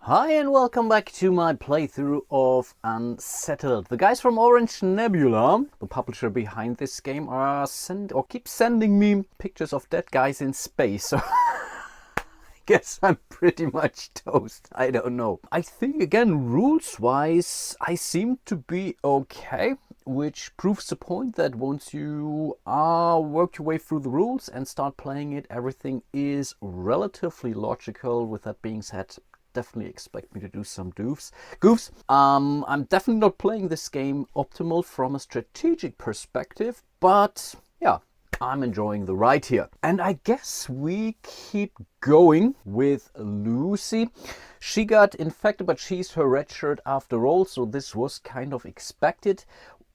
Hi and welcome back to my playthrough of Unsettled. The guys from Orange Nebula, the publisher behind this game, keep sending me pictures of dead guys in space. So I guess I'm pretty much toast. I don't know. I think again, rules-wise, I seem to be okay. Which proves the point that once you work your way through the rules and start playing it, everything is relatively logical. With that being said, definitely expect me to do some goofs. I'm definitely not playing this game optimal from a strategic perspective, but yeah, I'm enjoying the ride here. And I guess we keep going with Lucy. She got infected, but she's her red shirt after all, so this was kind of expected.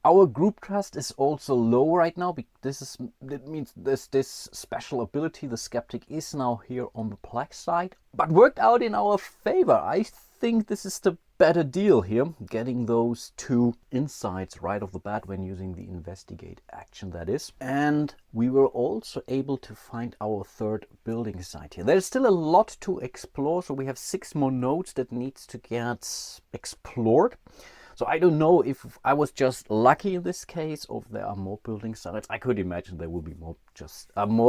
Our group trust is also low right now. That means this special ability, the Skeptic, is now here on the black side, but worked out in our favor. I think this is the better deal here, getting those two insights right off the bat when using the investigate action, that is. And we were also able to find our third building site here. There's still a lot to explore, so we have 6 more nodes that needs to get explored. So I don't know if I was just lucky in this case, or if there are more building sites. I could imagine there will be more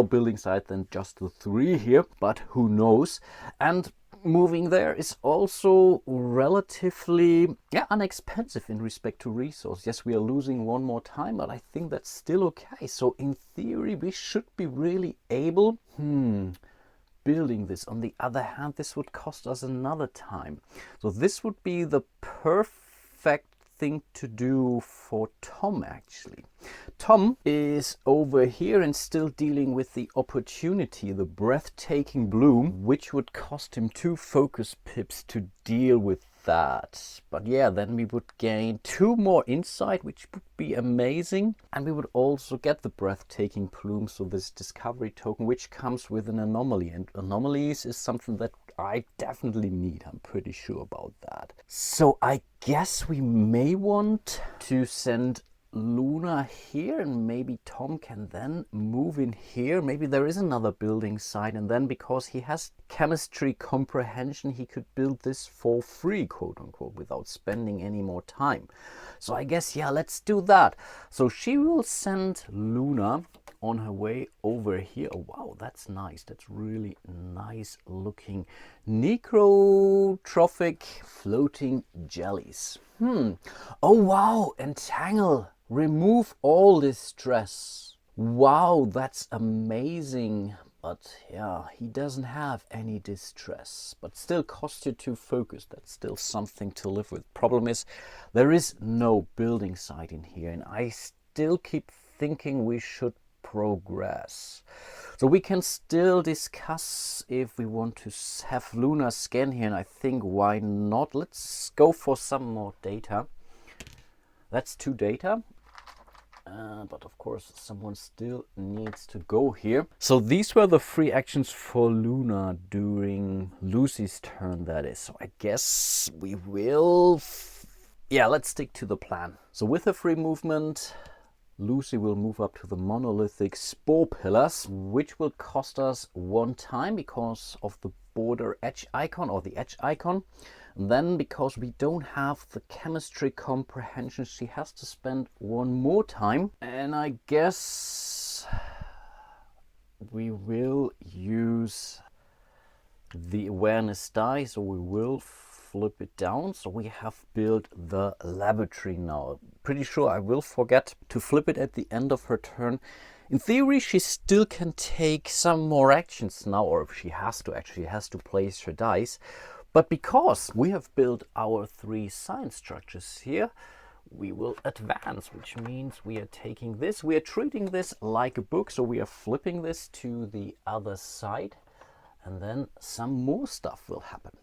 building sites than just the 3 here, but who knows. And moving there is also relatively inexpensive in respect to resource. Yes, we are losing 1 more time, but I think that's still okay. So in theory, we should be really able building this. On the other hand, this would cost us another time. So this would be the perfect thing to do for Tom, actually. Tom is over here and still dealing with the opportunity, the breathtaking bloom, which would cost him 2 focus pips to deal with that. But yeah, then we would gain 2 more insight, which would be amazing. And we would also get the breathtaking plume, so this discovery token, which comes with an anomaly. And anomalies is something that I definitely need. I'm pretty sure about that. So I guess we may want to send Luna here, and maybe Tom can then move in here. Maybe there is another building site, and then because he has chemistry comprehension, he could build this for free, quote unquote, without spending any more time. So I guess, yeah, let's do that. So she will send Luna on her way over here. Oh wow, that's nice. That's really nice looking necrotrophic floating jellies. Oh wow, entangle. Remove all distress. Wow, that's amazing. But yeah, he doesn't have any distress, but still costs you 2 focus. That's still something to live with. Problem is, there is no building site in here, and I still keep thinking we should progress. So we can still discuss if we want to have Luna scan here, and I think why not? Let's go for some more data. That's 2 data. But of course, someone still needs to go here. So these were the 3 actions for Luna during Lucy's turn, that is. So I guess we will... let's stick to the plan. So with the free movement, Lucy will move up to the monolithic spore pillars, which will cost us 1 time because of the border edge icon, or the edge icon. And then because we don't have the chemistry comprehension, she has to spend 1 more time. And I guess we will use the awareness die, so we will flip it down. So we have built the laboratory now. Pretty sure I will forget to flip it at the end of her turn. In theory, she still can take some more actions now, or if she has to, actually has to place her dice. But because we have built our 3 science structures here, we will advance, which means we are taking this, we are treating this like a book, so we are flipping this to the other side, and then some more stuff will happen.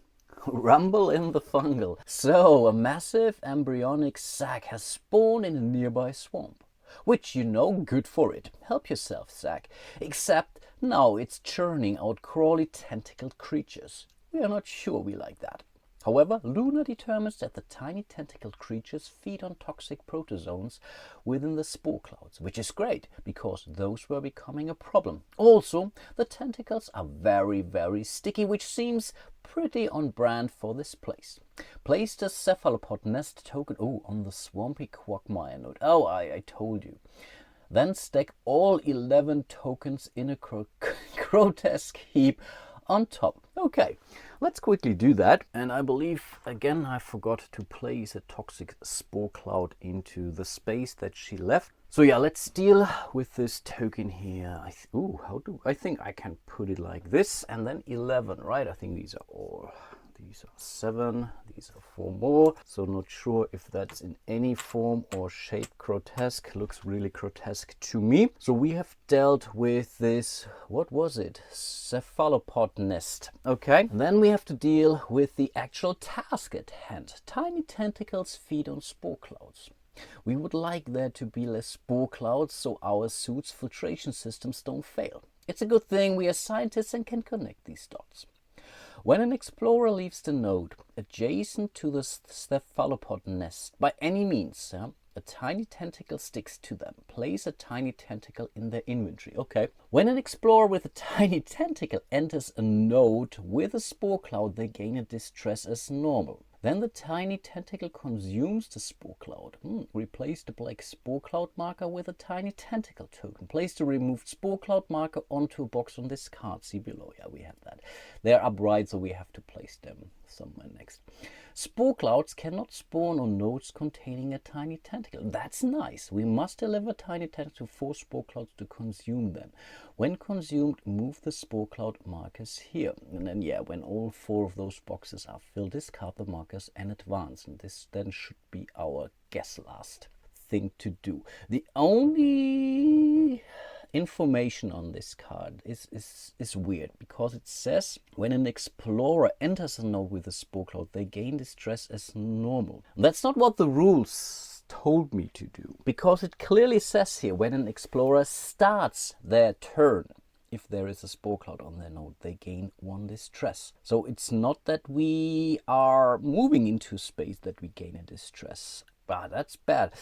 Rumble in the fungal. So a massive embryonic sac has spawned in a nearby swamp, which, you know, good for it. Help yourself, sac. Except now it's churning out crawly tentacled creatures. We are not sure we like that. However, Luna determines that the tiny tentacled creatures feed on toxic protozoans within the spore clouds, which is great because those were becoming a problem. Also, the tentacles are very, very sticky, which seems pretty on brand for this place. Place the cephalopod nest token on the swampy quagmire node. Oh, I told you. Then stack all 11 tokens in a grotesque heap on top. Okay, let's quickly do that. And I believe, again, I forgot to place a toxic spore cloud into the space that she left. So yeah, let's deal with this token here. I think I can put it like this, and then 11, right? I think these are 7, these are 4 more. So not sure if that's in any form or shape grotesque. Looks really grotesque to me. So we have dealt with this, what was it? Cephalopod nest. Okay, and then we have to deal with the actual task at hand. Tiny tentacles feed on spore clouds. We would like there to be less spore clouds so our suit's filtration systems don't fail. It's a good thing we are scientists and can connect these dots. When an explorer leaves the node adjacent to the cephalopod nest, by any means, a tiny tentacle sticks to them. Place a tiny tentacle in their inventory. Okay. When an explorer with a tiny tentacle enters a node with a spore cloud, they gain a distress as normal. Then the tiny tentacle consumes the spore cloud. Replace the black spore cloud marker with a tiny tentacle token. Place the removed spore cloud marker onto a box on this card. See below. Yeah, we have that. They're upright, so we have to place them somewhere next. Spore clouds cannot spawn on nodes containing a tiny tentacle. That's nice. We must deliver tiny tentacles to 4 spore clouds to consume them. When consumed, move the spore cloud markers here. And then, yeah, when all 4 of those boxes are filled, discard the markers and advance. And this then should be our last thing to do. The only information on this card is weird because it says when an explorer enters a node with a spore cloud, they gain distress as normal. That's not what the rules told me to do, because it clearly says here when an explorer starts their turn, if there is a spore cloud on their node, they gain 1 distress. So it's not that we are moving into space that we gain a distress. That's bad.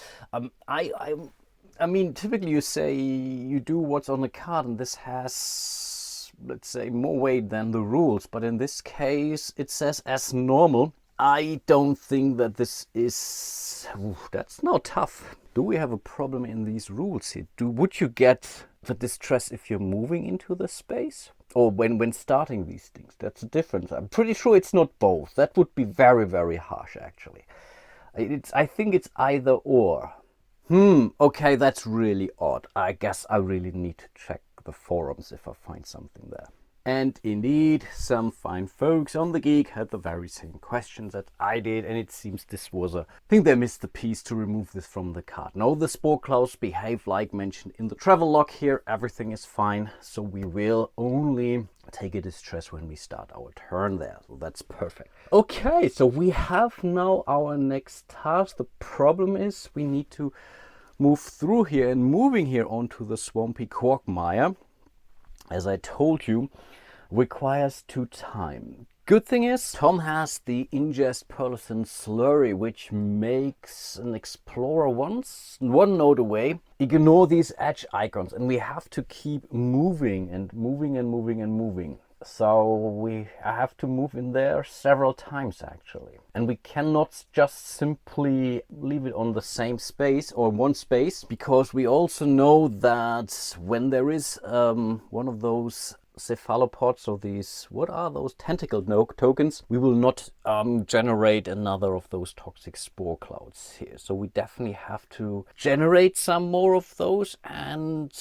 I mean, typically you say you do what's on the card, and this has, let's say, more weight than the rules. But in this case, it says as normal. I don't think that this is... that's not tough. Do we have a problem in these rules here? Would you get the distress if you're moving into the space? Or when starting these things? That's a difference. I'm pretty sure it's not both. That would be very, very harsh, actually. I think it's either or. Okay, that's really odd. I guess I really need to check the forums if I find something there. And indeed, some fine folks on The Geek had the very same questions that I did, and it seems this was I think they missed the piece to remove this from the card. No, the spore clouds behave like mentioned in the travel log here. Everything is fine, so we will only take a distress when we start our turn there. So that's perfect. Okay, so we have now our next task. The problem is we need to move through here, and moving here onto the swampy quagmire, as I told you, requires 2 time. Good thing is Tom has the ingest pearlescent slurry, which makes an explorer one node away ignore these edge icons, and we have to keep moving and moving and moving and moving. So I have to move in there several times actually, and we cannot just simply leave it on the same space or one space, because we also know that when there is one of those cephalopods, or these, what are those tentacle tokens, we will not generate another of those toxic spore clouds here. So we definitely have to generate some more of those, and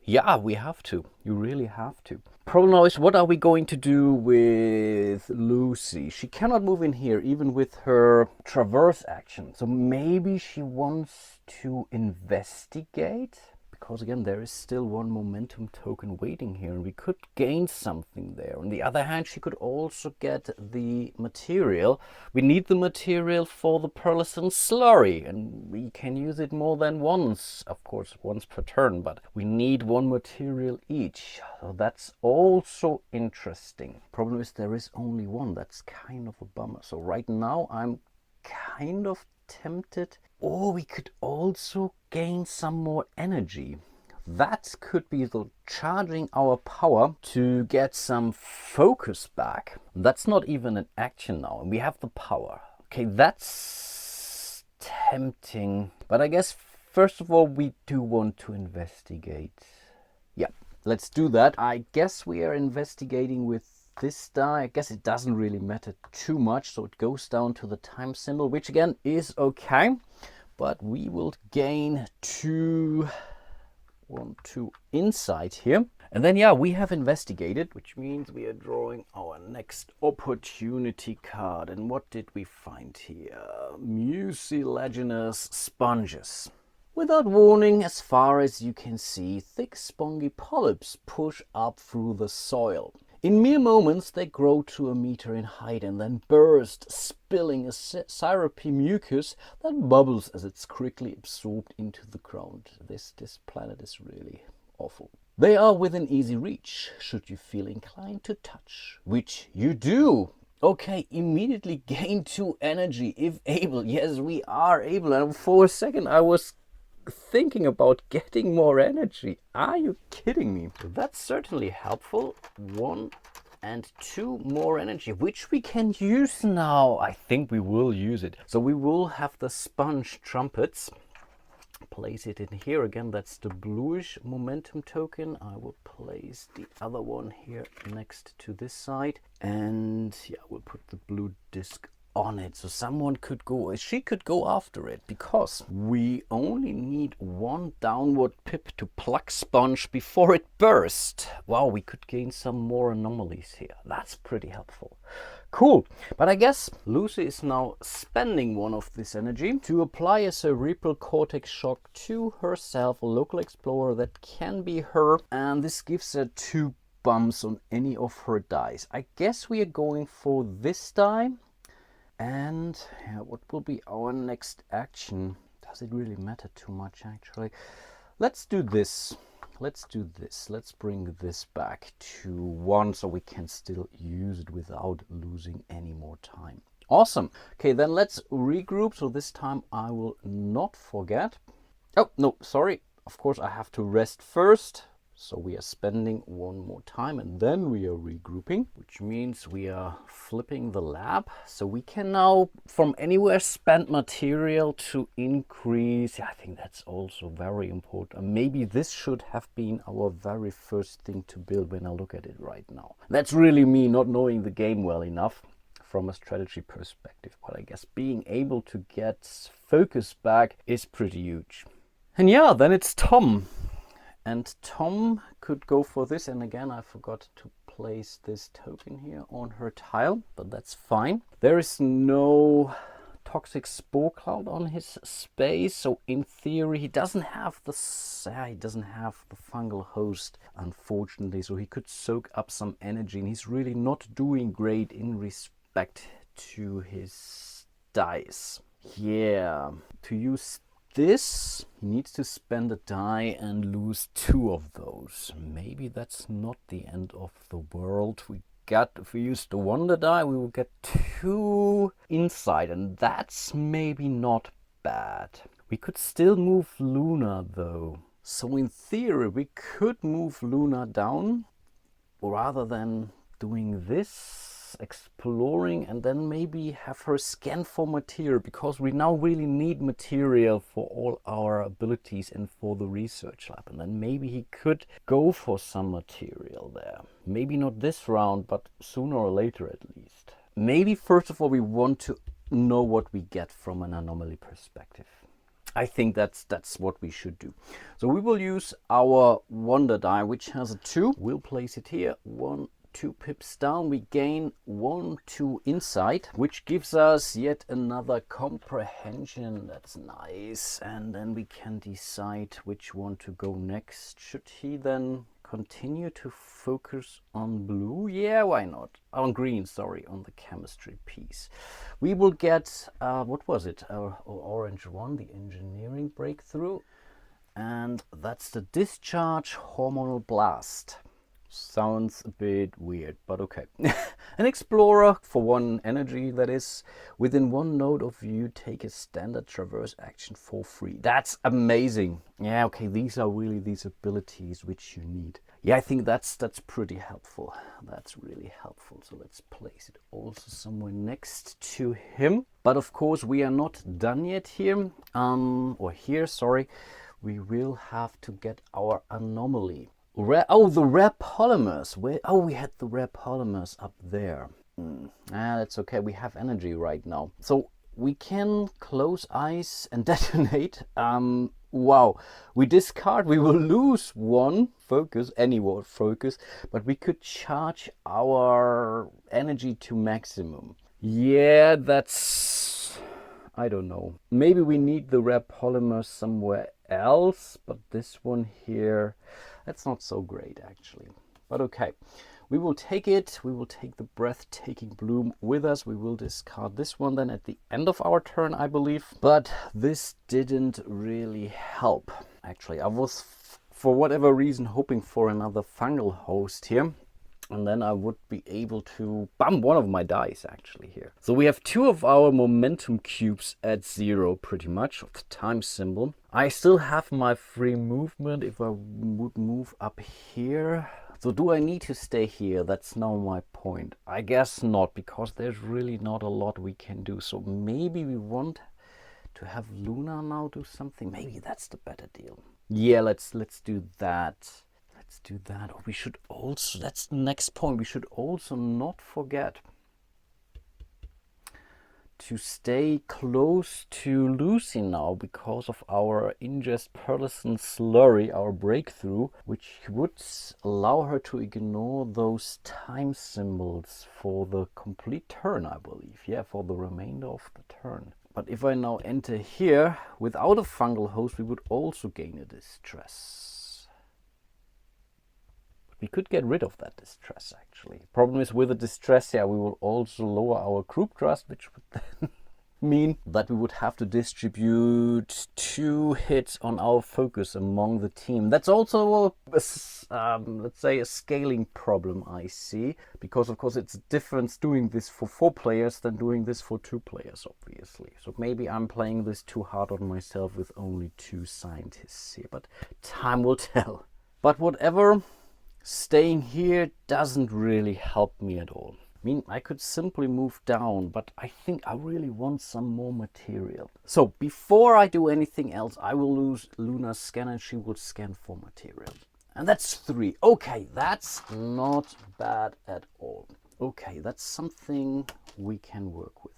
yeah, we have to. You really have to. Problem now is, what are we going to do with Lucy? She cannot move in here even with her traverse action. So maybe she wants to investigate, because again, there is still one momentum token waiting here, and we could gain something there. On the other hand, she could also get the material. We need the material for the pearlescent slurry, and we can use it more than once, of course, once per turn, but we need one material each. So that's also interesting. Problem is there is only one. That's kind of a bummer. So right now I'm kind of tempted. Or we could also gain some more energy. That could be the charging our power to get some focus back. That's not even an action now, and we have the power. Okay, that's tempting. But I guess first of all we do want to investigate. Yeah, let's do that. I guess we are investigating with this die. I guess it doesn't really matter too much, so it goes down to the time symbol, which again is okay. But we will gain two insight here. And then, yeah, we have investigated, which means we are drawing our next opportunity card. And what did we find here? Mucilaginous sponges. Without warning, as far as you can see, thick spongy polyps push up through the soil. In mere moments, they grow to a meter in height and then burst, spilling a syrupy mucus that bubbles as it's quickly absorbed into the ground. This planet is really awful. They are within easy reach, should you feel inclined to touch, which you do. Okay, immediately gain 2 energy if able. Yes, we are able. And for a second, I was thinking about getting more energy. Are you kidding me? That's certainly helpful. 1 and 2 more energy, which we can use now. I think we will use it. So we will have the sponge trumpets. Place it in here again. That's the bluish momentum token. I will place the other one here next to this side, and yeah, we'll put the blue disc on it, so someone could go, she could go after it, because we only need 1 downward pip to pluck sponge before it bursts. Wow, we could gain some more anomalies here. That's pretty helpful. Cool. But I guess Lucy is now spending one of this energy to apply a cerebral cortex shock to herself, a local explorer that can be her, and this gives her 2 bumps on any of her dice. I guess we are going for this die. And yeah, what will be our next action? Does it really matter too much, actually? Let's do this. Let's do this. Let's bring this back to 1 so we can still use it without losing any more time. Awesome. Okay, then let's regroup. So this time I will not forget. Oh, no, sorry. Of course, I have to rest first. So we are spending 1 more time and then we are regrouping, which means we are flipping the lab. So we can now from anywhere spend material to increase. I think that's also very important. Maybe this should have been our very first thing to build when I look at it right now. That's really me not knowing the game well enough from a strategy perspective. But I guess being able to get focus back is pretty huge. And yeah, then it's Tom. And Tom could go for this, and again I forgot to place this token here on her tile, but that's fine. There is no toxic spore cloud on his space, so in theory he doesn't have the fungal host, unfortunately, so he could soak up some energy, and he's really not doing great in respect to his dice. Yeah, to use this, he needs to spend a die and lose 2 of those. Maybe that's not the end of the world. If we use the wonder die, we will get 2 insight, and that's maybe not bad. We could still move Luna though. So in theory, we could move Luna down rather than doing this, exploring, and then maybe have her scan for material, because we now really need material for all our abilities and for the research lab. And then maybe he could go for some material there. Maybe not this round, but sooner or later at least. Maybe first of all we want to know what we get from an anomaly perspective. I think that's what we should do. So we will use our wonder die, which has a 2. We'll place it here. 1, 2 pips down, we gain 1, 2 insight, which gives us yet another comprehension. That's nice. And then we can decide which one to go next. Should he then continue to focus on blue? Yeah, why not? On green, sorry, on the chemistry piece. We will get, what was it? Our orange one, the engineering breakthrough. And that's the discharge hormonal blast. Sounds a bit weird, but okay. An explorer for 1 energy, that is. Within 1 node of view, take a standard traverse action for free. That's amazing. Yeah, okay, these are really these abilities which you need. Yeah, I think that's pretty helpful. That's really helpful. So let's place it also somewhere next to him. But of course, we are not done yet here. Here, sorry. We will have to get our anomaly. The rare polymers. We had the rare polymers up there. That's okay. We have energy right now. So we can close eyes and detonate. Wow. We discard. We will lose 1 focus, any focus, but we could charge our energy to maximum. Yeah, that's... I don't know. Maybe we need the rare polymers somewhere else, but this one here, that's not so great actually. But okay, we will take it. We will take the breathtaking bloom with us. We will discard this one then at the end of our turn, I believe. But this didn't really help. Actually, I was, for whatever reason, hoping for another fungal host here. And then I would be able to bump 1 of my dice actually here. So we have 2 of our momentum cubes at 0 pretty much, of the time symbol. I still have my free movement if I would move up here. So do I need to stay here? That's now my point. I guess not, because there's really not a lot we can do. So maybe we want to have Luna now do something. Maybe that's the better deal. Yeah, let's do that. Let's do that. Or we should also, that's the next point, we should also not forget to stay close to Lucy now because of our ingest Perlison slurry, our breakthrough, which would allow her to ignore those time symbols for the complete turn, I believe. Yeah, for the remainder of the turn. But if I now enter here without a fungal host, we would also gain a distress. We could get rid of that distress, actually. Problem is, with the distress, yeah, we will also lower our group trust, which would then mean that we would have to distribute 2 hits on our focus among the team. That's also, let's say, a scaling problem, I see. Because, of course, it's a difference doing this for 4 players than doing this for 2 players, obviously. So maybe I'm playing this too hard on myself with only 2 scientists here. But time will tell. But whatever... Staying here doesn't really help me at all. I mean, I could simply move down, but I think I really want some more material. So before I do anything else, I will lose Luna's scan and she will scan for material. And that's 3. Okay, that's not bad at all. Okay, that's something we can work with.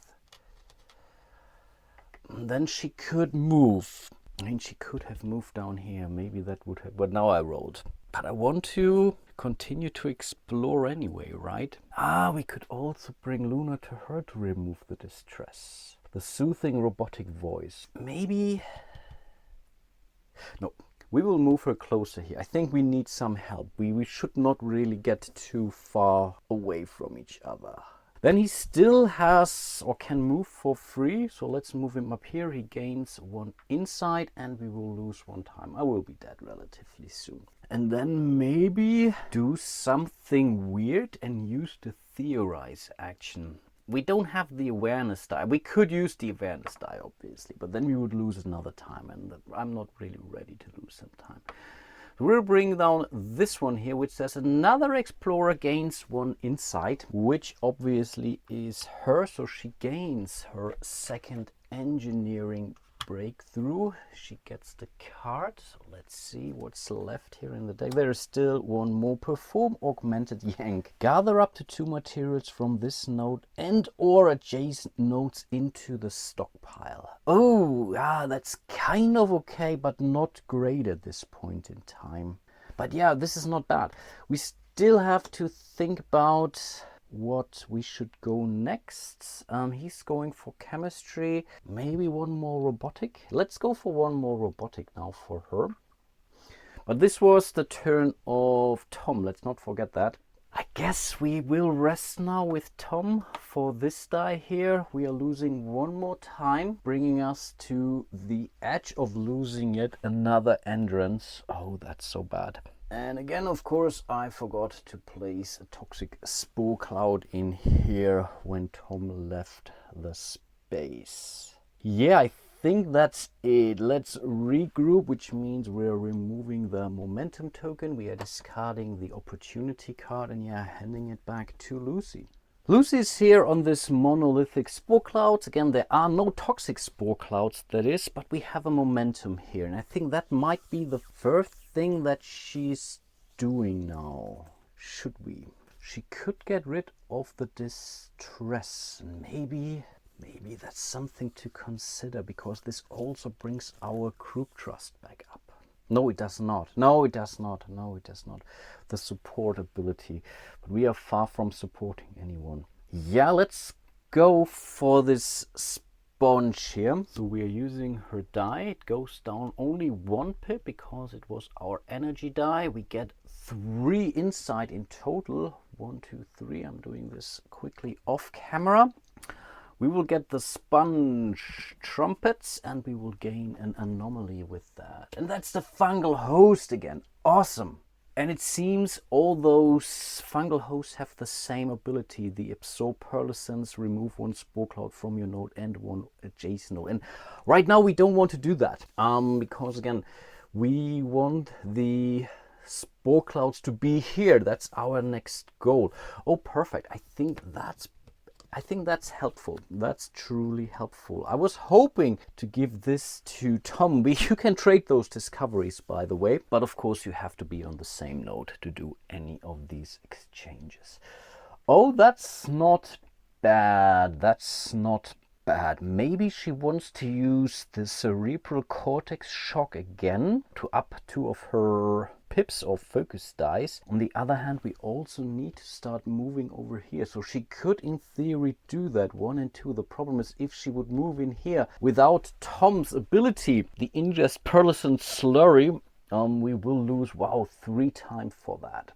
And then she could move. I mean, she could have moved down here. Maybe that would have, but now I rolled. But I want to continue to explore anyway, right? We could also bring Luna to her to remove the distress. The soothing robotic voice. Maybe... No, we will move her closer here. I think we need some help. We should not really get too far away from each other. Then he still has or can move for free. So let's move him up here. He gains 1 insight and we will lose 1 time. I will be dead relatively soon. And then maybe do something weird and use the theorize action. We don't have the awareness die. We could use the awareness die, obviously, but then we would lose another time, and I'm not really ready to lose some time. So we'll bring down this one here, which says another explorer gains 1 insight, which obviously is her, so she gains her 2nd engineering breakthrough. She gets the card. So let's see what's left here in the deck. There is still 1 more. Perform augmented yank. Gather up to 2 materials from this node and or adjacent nodes into the stockpile. Oh, yeah, that's kind of okay, but not great at this point in time. But yeah, this is not bad. We still have to think about what we should go next. He's going for chemistry, maybe one more robotic. Let's go for one more robotic now for her. But this was the turn of Tom, let's not forget that. I guess we will rest now with Tom for this die here. We are losing one more time, bringing us to the edge of losing yet another entrance. Oh, that's so bad. And again, of course, I forgot to place a toxic spore cloud in here when Tom left the space. Yeah, I think that's it. Let's regroup, which means we're removing the momentum token. We are discarding the opportunity card and yeah, handing it back to Lucy. Lucy's here on this monolithic spore clouds. Again, there are no toxic spore clouds, that is, but we have a momentum here. And I think that might be the first thing that she's doing now. Should we? She could get rid of the distress. Maybe that's something to consider, because this also brings our group trust back up. No, it does not. No, it does not. No, it does not. The support ability. But we are far from supporting anyone. Yeah, let's go for this sponge here. So we are using her die. It goes down only 1 pip because it was our energy die. We get 3 insight in total. 1, 2, 3. I'm doing this quickly off camera. We will get the sponge trumpets and we will gain an anomaly with that. And that's the fungal host again. Awesome. And it seems all those fungal hosts have the same ability. The absorb pearlescence, remove 1 spore cloud from your node and 1 adjacent node. And right now we don't want to do that. Because again, we want the spore clouds to be here. That's our next goal. Oh, perfect. I think that's helpful. That's truly helpful. I was hoping to give this to Tom. You can trade those discoveries, by the way, but of course you have to be on the same node to do any of these exchanges. Oh, that's not bad. That's not bad. Maybe she wants to use the cerebral cortex shock again to up 2 of her pips or focus dice. On the other hand, we also need to start moving over here. So she could in theory do that 1 and 2. The problem is if she would move in here without Tom's ability, the ingest pearlescent slurry, we will lose, wow, 3 times for that.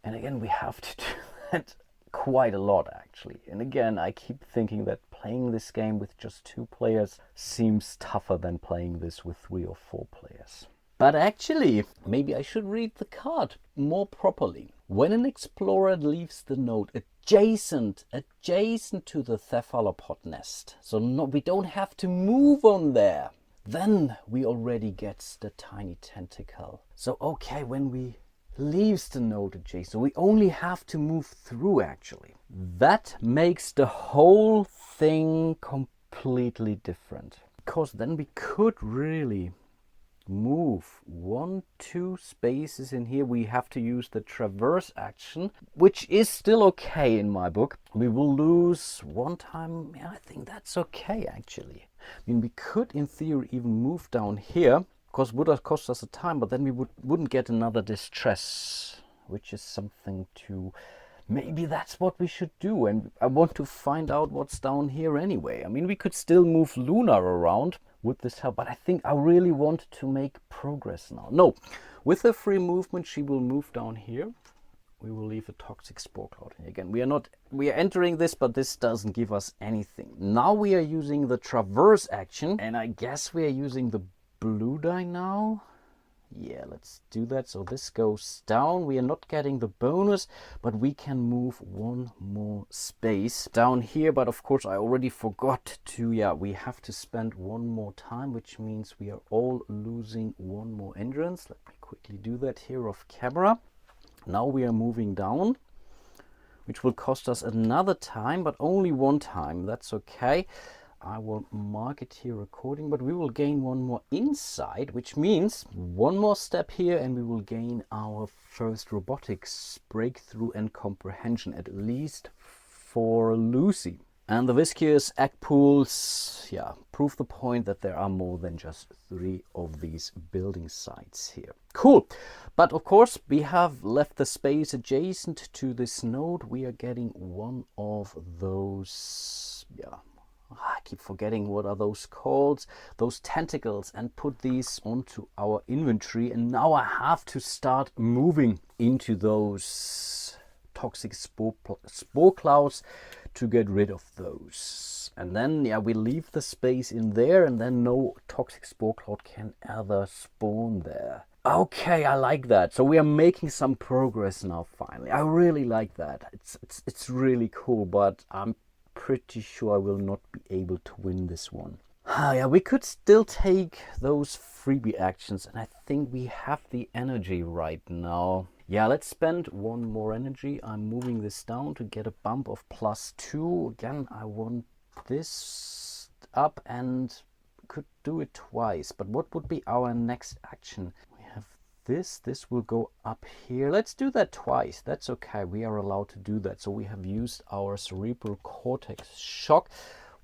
And again, we have to do that quite a lot actually. And again, I keep thinking that playing this game with just 2 players seems tougher than playing this with 3 or 4 players. But actually, maybe I should read the card more properly. When an explorer leaves the node adjacent to the cephalopod nest, so we don't have to move on there, then we already get the tiny tentacle. So okay, when we leaves the node adjacent, we only have to move through actually. That makes the whole thing completely different, because then we could really move 1, 2 spaces in here. We have to use the traverse action, which is still okay in my book. We will lose 1 time. Yeah, I think that's okay actually. I mean, we could in theory even move down here, because it would have cost us a time, but then we wouldn't get another distress, which is something to... Maybe that's what we should do, and I want to find out what's down here anyway. I mean, we could still move Lunar around. Would this help? But I think I really want to make progress now. No, with the free movement, she will move down here. We will leave a toxic spore cloud. Again, we are entering this, but this doesn't give us anything. Now we are using the traverse action, and I guess we are using the blue die now. Yeah, let's do that. So this goes down. We are not getting the bonus, but we can move 1 more space down here. But of course, I already forgot to, yeah, we have to spend 1 more time, which means we are all losing 1 more entrance. Let me quickly do that here off camera. Now we are moving down, which will cost us another time, but only 1 time. That's okay. I will mark it here according, but we will gain 1 more insight, which means 1 more step here and we will gain our first robotics breakthrough and comprehension, at least for Lucy. And the viscous egg pools, yeah, prove the point that there are more than just 3 of these building sites here. Cool. But of course, we have left the space adjacent to this node. We are getting one of those, yeah, I keep forgetting what are those called, those tentacles, and put these onto our inventory. And now I have to start moving into those toxic spore clouds to get rid of those. And then, yeah, we leave the space in there, and then no toxic spore cloud can ever spawn there. Okay, I like that. So we are making some progress now, finally. I really like that. It's really cool, but I'm pretty sure I will not be able to win this one. Yeah, we could still take those freebie actions, and I think we have the energy right now. Yeah, let's spend one more energy. I'm moving this down to get a bump of +2. Again, I want this up and could do it twice. But what would be our next action? We have this. This will go up here. Let's do that twice. That's okay. We are allowed to do that. So we have used our cerebral cortex shock.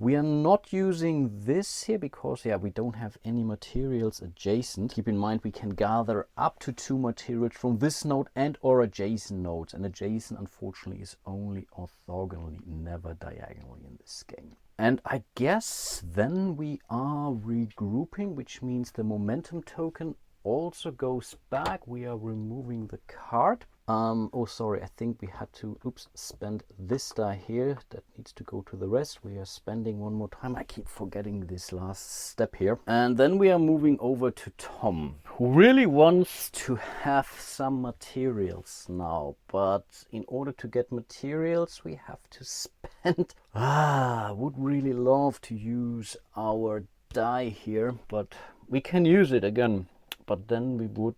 We are not using this here because, yeah, we don't have any materials adjacent. Keep in mind we can gather up to 2 materials from this node and or adjacent nodes. And adjacent, unfortunately, is only orthogonally, never diagonally in this game. And I guess then we are regrouping, which means the momentum token also goes back. We are removing the card. Oh, sorry, I think we had to, spend this die here. That needs to go to the rest. We are spending one more time. I keep forgetting this last step here. And then we are moving over to Tom, who really wants to have some materials now. But in order to get materials, we have to spend... would really love to use our die here, but we can use it again. But then we would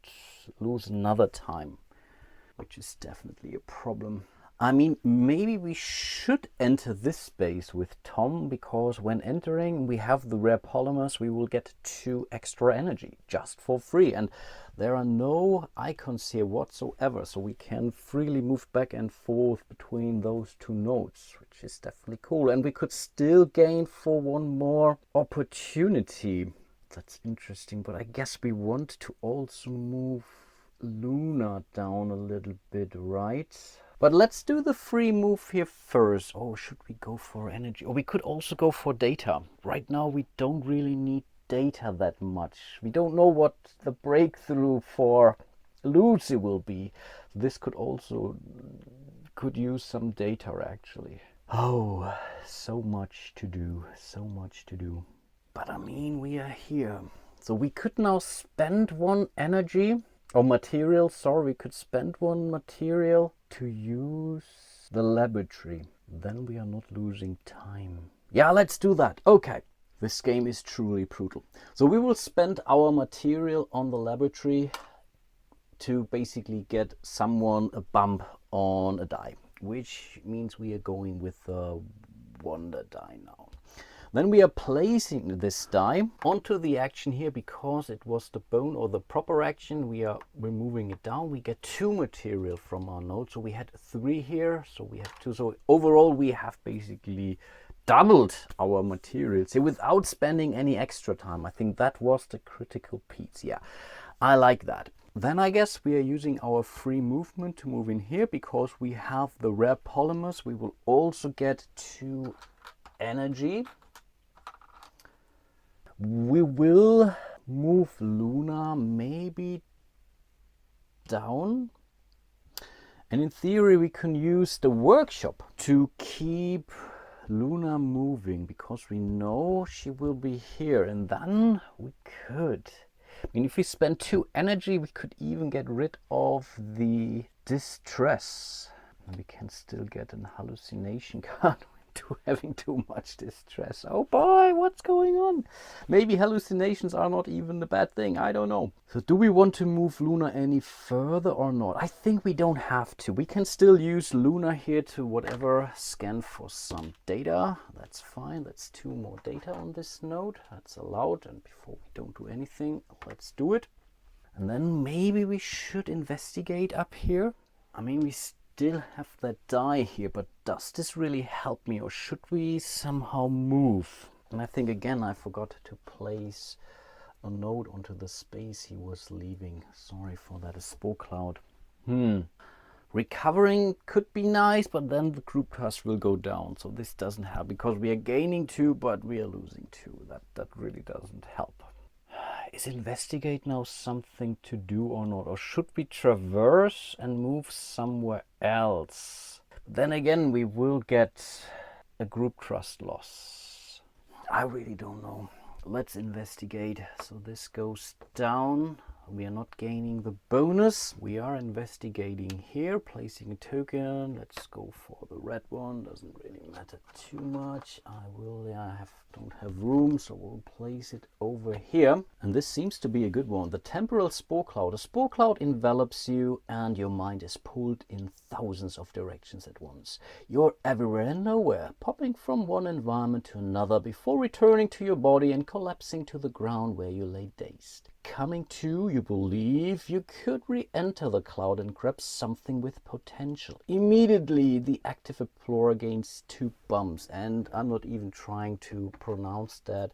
lose another time, which is definitely a problem. I mean, maybe we should enter this space with Tom, because when entering we have the rare polymers, we will get 2 extra energy just for free. And there are no icons here whatsoever, so we can freely move back and forth between those 2 nodes, which is definitely cool. And we could still gain for one more opportunity. That's interesting, but I guess we want to also move Luna down a little bit, right? But let's do the free move here first. Oh, should we go for energy? Or we could also go for data. Right now we don't really need data that much. We don't know what the breakthrough for Lucy will be. This could use some data actually. Oh, so much to do, so much to do. But I mean, we are here. So we could now spend 1 energy or material. Sorry, we could spend 1 material to use the laboratory. Then we are not losing time. Yeah, let's do that. Okay. This game is truly brutal. So we will spend our material on the laboratory to basically get someone a bump on a die, which means we are going with the wonder die now. Then we are placing this die onto the action here because it was the bone or the proper action. We are removing it down. We get 2 material from our node. So we had 3 here. So we have 2. So overall, we have basically doubled our materials here without spending any extra time. I think that was the critical piece. Yeah, I like that. Then I guess we are using our free movement to move in here because we have the rare polymers. We will also get 2 energy. We will move Luna maybe down. And in theory, we can use the workshop to keep Luna moving because we know she will be here. And then we could... I mean, if we spend 2 energy, we could even get rid of the distress. And we can still get an hallucination card to having too much distress. Oh boy, what's going on? Maybe hallucinations are not even the bad thing. I don't know. So do we want to move Luna any further or not? I think we don't have to. We can still use Luna here to whatever, scan for some data. That's fine. That's 2 more data on this node. That's allowed. And before we don't do anything, let's do it. And then maybe we should investigate up here. I mean, we still have that die here, but does this really help me, or should we somehow move? And I think again I forgot to place a note onto the space he was leaving. Sorry for that, a spore cloud. Recovering could be nice, but then the group cost will go down, so this doesn't help, because we are gaining 2 but we are losing 2. That really doesn't help. Is investigate now something to do or not, or should we traverse and move somewhere else? Then again we will get a group trust loss. I really don't know. Let's investigate. So this goes down. We are not gaining the bonus. We are investigating here, placing a token. Let's go for the red one. Doesn't really matter too much. Don't have room, so we'll place it over here. And this seems to be a good one. The temporal spore cloud. A spore cloud envelops you and your mind is pulled in thousands of directions at once. You're everywhere and nowhere, popping from one environment to another before returning to your body and collapsing to the ground where you lay dazed. Coming to, you believe you could re-enter the cloud and grab something with potential. Immediately, the active explorer gains 2 bumps, and I'm not even trying to pronounce that.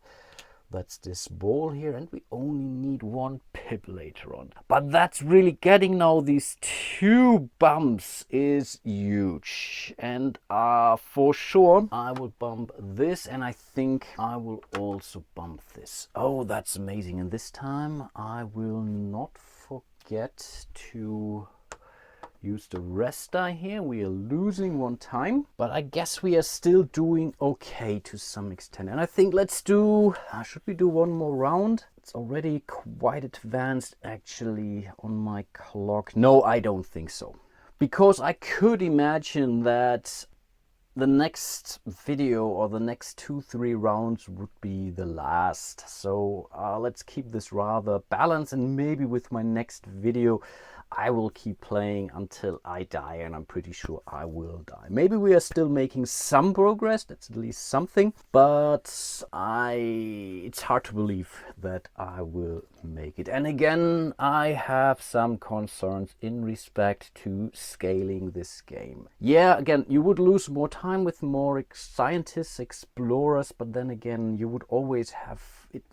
That's this ball here, and we only need 1 pip later on. But that's really getting now these 2 bumps is huge. And for sure, I will bump this, and I think I will also bump this. Oh, that's amazing. And this time I will not forget to use the rest die here. We are losing 1 time, but I guess we are still doing okay to some extent. And I think let's do, should we do 1 more round? It's already quite advanced actually on my clock. No, I don't think so. Because I could imagine that the next video or the next 2-3 rounds would be the last. So let's keep this rather balanced, and maybe with my next video I will keep playing until I die, and I'm pretty sure I will die. Maybe we are still making some progress, that's at least something, but it's hard to believe that I will make it. And again, I have some concerns in respect to scaling this game. Yeah, again, you would lose more time with more scientists, explorers, but then again, you would always have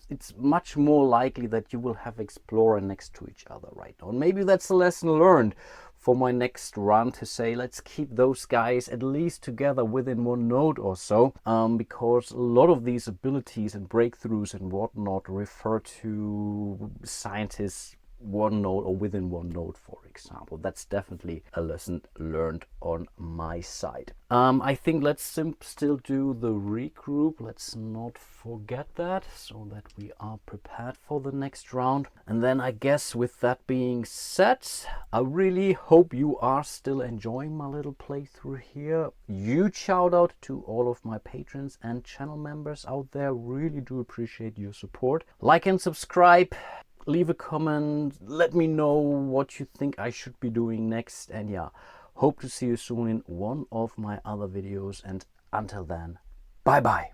it's much more likely that you will have explorer next to each other right now. And maybe that's a lesson learned for my next run, to say let's keep those guys at least together within 1 node or so, because a lot of these abilities and breakthroughs and whatnot refer to scientists 1 node or within 1 node, for example. That's definitely a lesson learned on my side. I think let's still do the regroup. Let's not forget that, so that we are prepared for the next round. And then I guess with that being said, I really hope you are still enjoying my little playthrough here. Huge shout out to all of my patrons and channel members out there. Really do appreciate your support. Like and subscribe. Leave a comment, let me know what you think I should be doing next, and yeah, hope to see you soon in one of my other videos, and until then, bye bye.